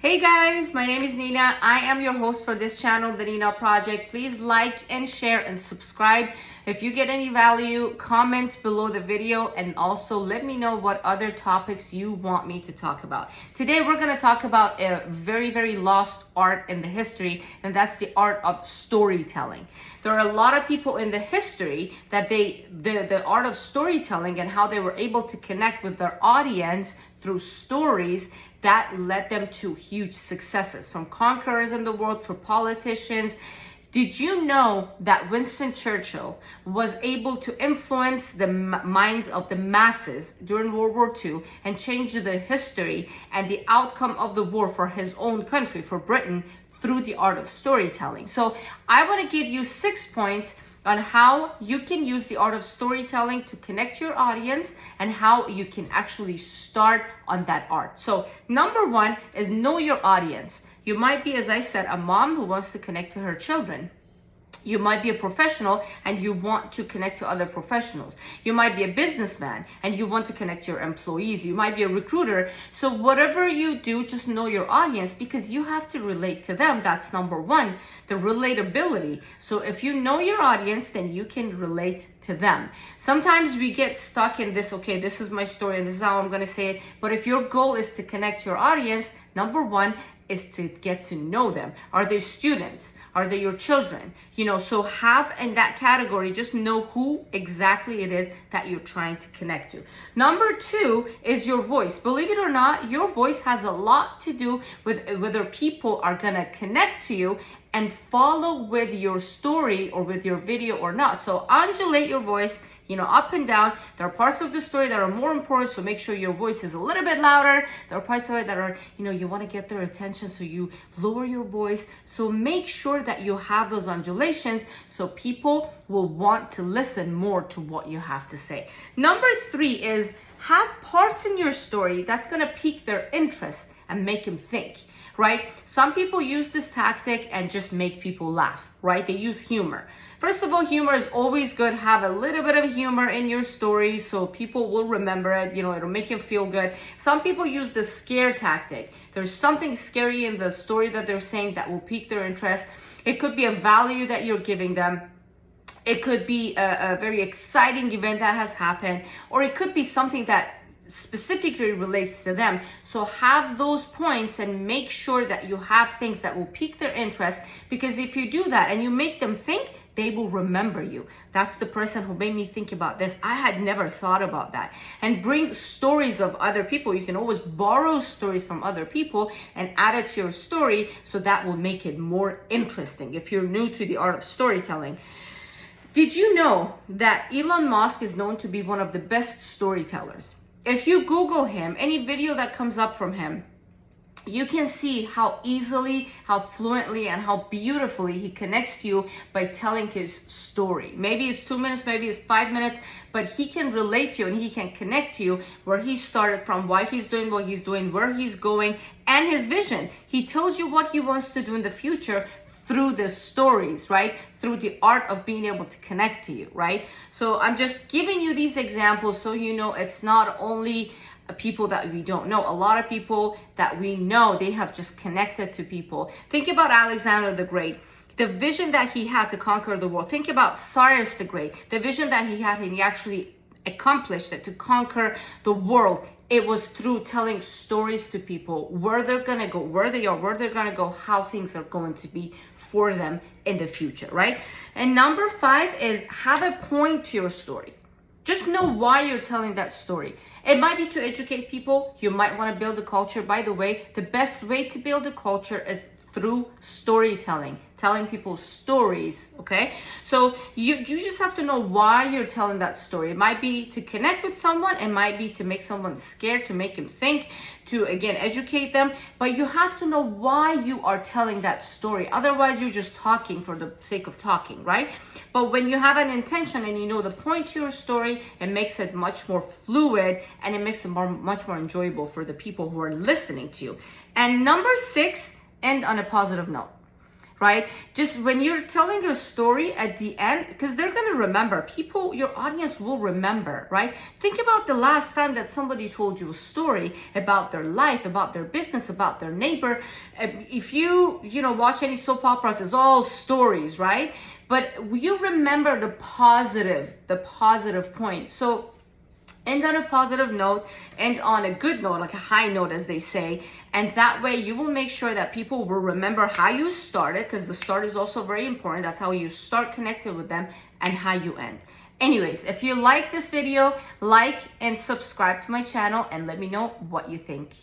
Hey guys, my name is Nina. I am your host for this channel, The Nina Project. Please like and share and subscribe. If you get any value, comment below the video and also let me know what other topics you want me to talk about. Today we're going to talk about a very lost art in the history, and that's the art of storytelling. There are a lot of people in the history that the art of storytelling and how they were able to connect with their audience through stories that led them to huge successes, from conquerors in the world through politicians. Did you know that Winston Churchill was able to influence the minds of the masses during World War II and change the history and the outcome of the war for his own country, for Britain, through the art of storytelling? So I want to give you 6 points on how you can use the art of storytelling to connect your audience and how you can actually start on that art. So number 1 is know your audience. You might be, as I said, a mom who wants to connect to her children. You might be a professional and you want to connect to other professionals. You might be a businessman and you want to connect to your employees. You might be a recruiter. So whatever you do, just know your audience because you have to relate to them. That's number 1, the relatability. So if you know your audience, then you can relate to them. Sometimes we get stuck in this, okay, this is my story and this is how I'm going to say it. But if your goal is to connect your audience, number 1 is to get to know them. Are they students? Are they your children? So have in that category, just know who exactly it is that you're trying to connect to. Number 2 is your voice. Believe it or not, your voice has a lot to do with whether people are gonna connect to you and follow with your story or with your video or not. So undulate your voice, up and down. There are parts of the story that are more important, so make sure your voice is a little bit louder. There are parts of it that are, you want to get their attention, so you lower your voice. So make sure that you have those undulations so people will want to listen more to what you have to say. Number 3 is have parts in your story that's going to pique their interest and make them think. Right? Some people use this tactic and just make people laugh, right? They use humor. First of all, humor is always good. Have a little bit of humor in your story so people will remember it. It'll make you feel good. Some people use the scare tactic. There's something scary in the story that they're saying that will pique their interest. It could be a value that you're giving them. It could be a very exciting event that has happened, or it could be something that specifically relates to them. So have those points and make sure that you have things that will pique their interest, because if you do that and you make them think, they will remember you. That's the person who made me think about this. I had never thought about that. And bring stories of other people. You can always borrow stories from other people and add it to your story, so that will make it more interesting if you're new to the art of storytelling. Did you know that Elon Musk is known to be one of the best storytellers? If you Google him, any video that comes up from him, you can see how easily, how fluently, and how beautifully he connects to you by telling his story. Maybe it's 2 minutes, maybe it's 5 minutes, but he can relate to you and he can connect to you where he started from, why he's doing what he's doing, where he's going, and his vision. He tells you what he wants to do in the future through the stories, right? Through the art of being able to connect to you, right? So I'm just giving you these examples so you know it's not only people that we don't know. A lot of people that we know, they have just connected to people. Think about Alexander the Great. The vision that he had to conquer the world. Think about Cyrus the Great. The vision that he had, and he actually accomplished it, to conquer the world. It was through telling stories to people, where they're gonna go, where they are, where they're gonna go, how things are going to be for them in the future, right? And number 5 is have a point to your story. Just know why you're telling that story. It might be to educate people. You might want to build a culture. By the way, the best way to build a culture is through storytelling, telling people stories, okay? So you just have to know why you're telling that story. It might be to connect with someone. It might be to make someone scared, to make them think, to, again, educate them. But you have to know why you are telling that story. Otherwise, you're just talking for the sake of talking, right? But when you have an intention and you know the point to your story, it makes it much more fluid and it makes it much more enjoyable for the people who are listening to you. And number 6, end on a positive note. right? Just when you're telling a story at the end, because they're going to remember, people, your audience will remember, right? Think about the last time that somebody told you a story about their life, about their business, about their neighbor. If you watch any soap operas, it's all stories, right? But you remember the positive point. So end on a positive note, end on a good note, like a high note, as they say. And that way you will make sure that people will remember how you started, because the start is also very important. That's how you start connecting with them, and how you end. Anyways, if you like this video, like and subscribe to my channel and let me know what you think.